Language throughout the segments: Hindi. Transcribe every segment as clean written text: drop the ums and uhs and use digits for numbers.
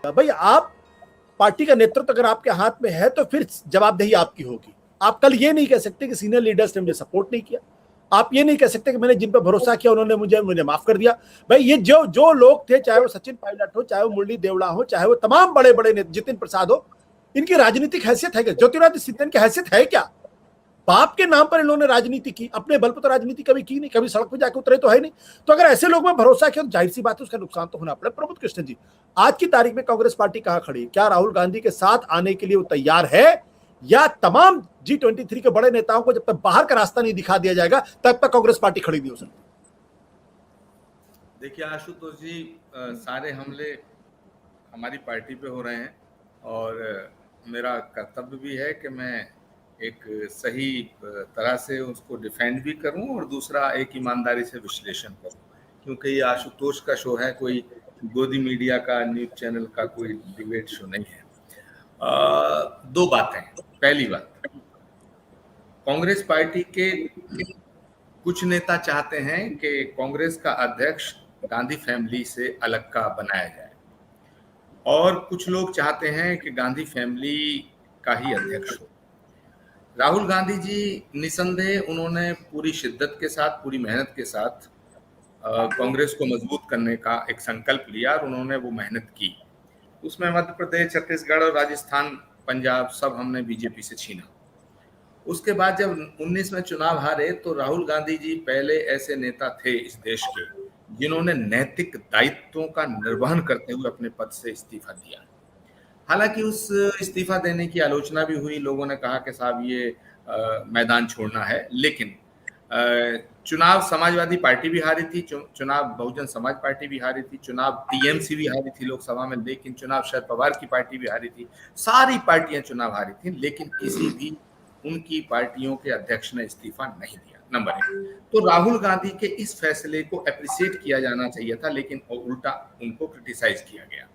भाई आप पार्टी का नेतृत्व अगर आपके हाथ में है तो फिर जवाबदेही आपकी होगी। आप कल ये नहीं कह सकते कि सीनियर लीडर्स ने मुझे सपोर्ट नहीं किया। आप ये नहीं कह सकते कि मैंने जिन पर भरोसा किया उन्होंने मुझे माफ कर दिया। भाई ये जो जो लोग थे, चाहे वो सचिन पायलट हो, चाहे वो मुरली देवड़ा हो, चाहे वो तमाम बड़े बड़े जितिन प्रसाद हो, इनकी राजनीतिक हैसियत है क्या? ज्योतिरादित्य सिंधिया की हैसियत है क्या? बाप के नाम पर इन्होंने राजनीति की, अपने बल पर तो राजनीति कभी की नहीं, कभी सड़क पर जाकर उतरे तो है नहीं। तो अगर ऐसे लोगों में भरोसा किया तो जाहिर सी बात है उसका नुकसान तो होना पड़े। प्रबोध कृष्ण जी, आज की तारीख में कांग्रेस पार्टी कहां खड़ी है? क्या राहुल गांधी के साथ आने के लिए वो तैयार है, या तमाम G23 के बड़े नेताओं को जब तक बाहर का रास्ता नहीं दिखा दिया जाएगा तब तक कांग्रेस पार्टी खड़ी नहीं हो सकती? देखिए आशुतोष जी, सारे हमले हमारी पार्टी पे हो रहे हैं और मेरा कर्तव्य भी है कि मैं एक सही तरह से उसको डिफेंड भी करूं और दूसरा एक ईमानदारी से विश्लेषण करूं, क्योंकि ये आशुतोष का शो है, कोई गोदी मीडिया का, न्यूज चैनल का कोई डिबेट शो नहीं है। दो बातें। पहली बात, कांग्रेस पार्टी के कुछ नेता चाहते हैं कि कांग्रेस का अध्यक्ष गांधी फैमिली से अलग का बनाया जाए और कुछ लोग चाहते हैं कि गांधी फैमिली का ही अध्यक्ष हो। राहुल गांधी जी निसंदेह उन्होंने पूरी शिद्दत के साथ, पूरी मेहनत के साथ कांग्रेस को मजबूत करने का एक संकल्प लिया और उन्होंने वो मेहनत की। उसमें मध्य प्रदेश, छत्तीसगढ़ और राजस्थान, पंजाब सब हमने बीजेपी से छीना। उसके बाद जब 19 में चुनाव हारे तो राहुल गांधी जी पहले ऐसे नेता थे इस देश के जिन्होंने नैतिक दायित्वों का निर्वहन करते हुए अपने पद से इस्तीफा दिया। हालांकि उस इस्तीफा देने की आलोचना भी हुई, लोगों ने कहा कि साहब ये मैदान छोड़ना है, लेकिन चुनाव समाजवादी पार्टी भी हारी थी, चुनाव बहुजन समाज पार्टी भी हारी थी, चुनाव टीएमसी भी हारी थी लोकसभा में, लेकिन चुनाव शरद पवार की पार्टी भी हारी थी। सारी पार्टियां चुनाव हारी थी, लेकिन किसी भी उनकी पार्टियों के अध्यक्ष ने इस्तीफा नहीं दिया। नंबर 1, तो राहुल गांधी के इस फैसले को अप्रिशिएट किया जाना चाहिए था, लेकिन उल्टा उनको क्रिटिसाइज किया गया।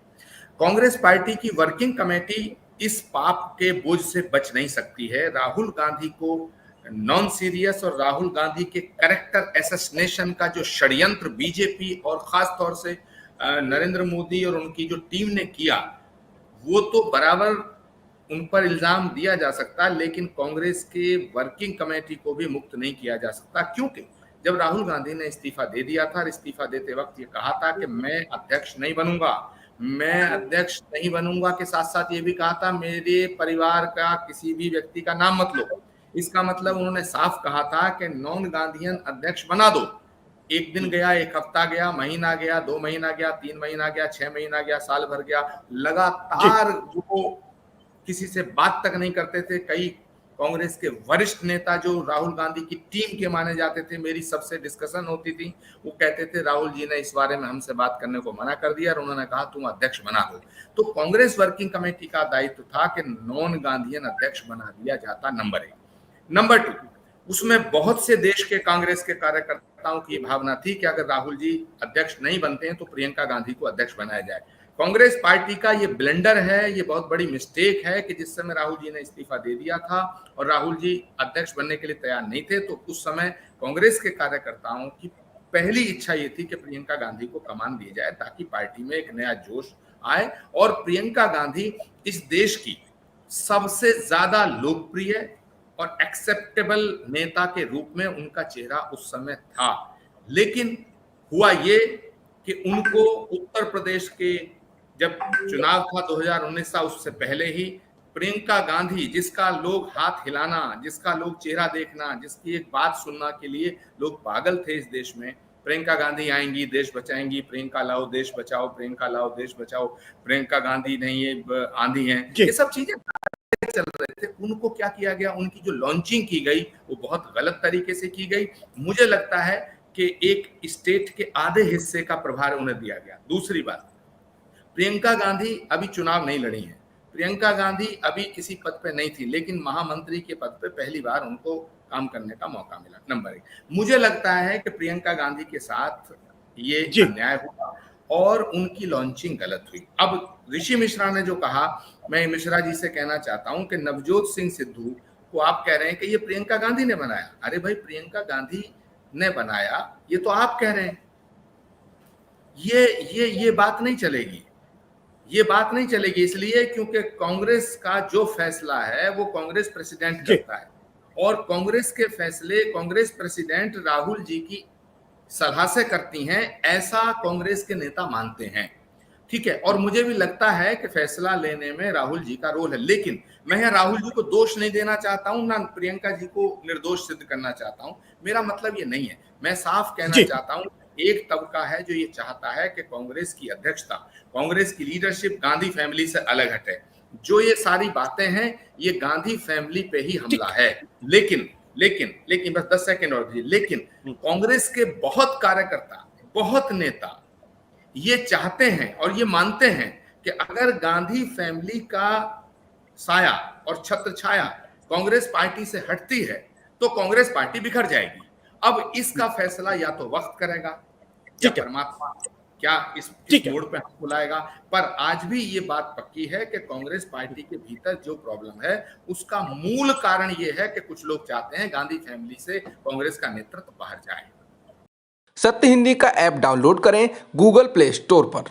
कांग्रेस पार्टी की वर्किंग कमेटी इस पाप के बोझ से बच नहीं सकती है। राहुल गांधी को नॉन सीरियस और राहुल गांधी के कैरेक्टर असैसिनेशन का जो षड्यंत्र बीजेपी और खास तौर से नरेंद्र मोदी और उनकी जो टीम ने किया, वो तो बराबर उन पर इल्जाम दिया जा सकता, लेकिन कांग्रेस के वर्किंग कमेटी को भी मुक्त नहीं किया जा सकता, क्योंकि जब राहुल गांधी ने इस्तीफा दे दिया था, इस्तीफा देते वक्त ये कहा था कि मैं अध्यक्ष नहीं बनूंगा, मैं अध्यक्ष नहीं बनूंगा के साथ साथ ये भी कहा था मेरे परिवार का किसी भी व्यक्ति का नाम मत लो। इसका मतलब उन्होंने साफ कहा था कि नॉन गांधीयन अध्यक्ष बना दो। एक दिन गया, एक हफ्ता गया, महीना गया, 2 महीना गया, 3 महीना गया, 6 महीना गया, साल भर गया, लगातार वो किसी से बात तक नहीं करते थे। कई कांग्रेस के वरिष्ठ नेता जो राहुल गांधी की टीम के माने जाते थे, मेरी सबसे डिस्कशन होती थी, वो कहते थे राहुल जी ने इस बारे में हमसे बात करने को मना कर दिया और उन्होंने कहा तुम अध्यक्ष बना दो। तो कांग्रेस वर्किंग कमेटी का दायित्व था कि नॉन गांधीयन अध्यक्ष बना दिया जाता। नंबर 1। नंबर 2, उसमें बहुत से देश के कांग्रेस के कार्यकर्ताओं की भावना थी कि अगर राहुल जी अध्यक्ष नहीं बनते हैं तो प्रियंका गांधी को अध्यक्ष बनाया जाए। कांग्रेस पार्टी का ये ब्लेंडर है, ये बहुत बड़ी मिस्टेक है कि जिस समय राहुल जी ने इस्तीफा दे दिया था और राहुल जी अध्यक्ष बनने के लिए तैयार नहीं थे, तो उस समय कांग्रेस के कार्यकर्ताओं की पहली इच्छा ये थी कि प्रियंका गांधी को कमान दी जाए ताकि पार्टी में एक नया जोश आए और प्रियंका गांधी इस देश की सबसे ज्यादा लोकप्रिय और एक्सेप्टेबल नेता के रूप में उनका चेहरा उस समय था। लेकिन हुआ ये कि उनको उत्तर प्रदेश के जब चुनाव था 2019 था, उससे पहले ही प्रियंका गांधी, जिसका लोग हाथ हिलाना, जिसका लोग चेहरा देखना, जिसकी एक बात सुनना के लिए लोग पागल थे इस देश में, प्रियंका गांधी आएंगी, देश बचाएंगी, प्रियंका लाओ देश बचाओ, प्रियंका लाओ देश बचाओ, प्रियंका गांधी नहीं ये आंधी है, ये सब चीजें चल रहे थे। उनको क्या किया गया, उनकी जो लॉन्चिंग की गई वो बहुत गलत तरीके से की गई। मुझे लगता है कि एक स्टेट के आधे हिस्से का प्रभार उन्हें दिया गया। दूसरी बात, प्रियंका गांधी अभी चुनाव नहीं लड़ी है, प्रियंका गांधी अभी किसी पद पे नहीं थी, लेकिन महामंत्री के पद पे पहली बार उनको काम करने का मौका मिला। नंबर 1, मुझे लगता है कि प्रियंका गांधी के साथ ये अन्याय हुआ और उनकी लॉन्चिंग गलत हुई। अब ऋषि मिश्रा ने जो कहा, मैं मिश्रा जी से कहना चाहता हूं कि नवजोत सिंह सिद्धू को आप कह रहे हैं कि ये प्रियंका गांधी ने बनाया। अरे भाई, प्रियंका गांधी ने बनाया ये तो आप कह रहे हैं, ये बात नहीं चलेगी। ये बात नहीं चलेगी, इसलिए क्योंकि कांग्रेस का जो फैसला है वो कांग्रेस प्रेसिडेंट करता है, और कांग्रेस के फैसले कांग्रेस प्रेसिडेंट राहुल जी की सलाह से करती हैं, ऐसा कांग्रेस के नेता मानते हैं। ठीक है, और मुझे भी लगता है कि फैसला लेने में राहुल जी का रोल है, लेकिन मैं यहाँ राहुल जी को दोष नहीं देना चाहता हूं, ना प्रियंका जी को निर्दोष सिद्ध करना चाहता हूं। मेरा मतलब ये नहीं है, मैं साफ कहना चाहता हूं, एक तबका है जो ये चाहता है कि कांग्रेस की अध्यक्षता, कांग्रेस की लीडरशिप गांधी फैमिली से अलग हटे। जो ये सारी बातें हैं ये गांधी फैमिली पे ही हमला है। लेकिन लेकिन लेकिन बस 10 सेकंड और दीजिए, लेकिन कांग्रेस के बहुत कार्यकर्ता, बहुत नेता ये चाहते हैं और ये मानते हैं कि अगर गांधी फैमिली का साया और छत्र छाया कांग्रेस पार्टी से हटती है तो कांग्रेस पार्टी बिखर जाएगी। अब इसका फैसला या तो वक्त करेगा या परमात्मा क्या इस मोड़ पे हम बुलाएगा, पर आज भी ये बात पक्की है कि कांग्रेस पार्टी के भीतर जो प्रॉब्लम है उसका मूल कारण ये है कि कुछ लोग चाहते हैं गांधी फैमिली से कांग्रेस का नेतृत्व बाहर जाए। सत्य हिंदी का ऐप डाउनलोड करें गूगल प्ले स्टोर पर।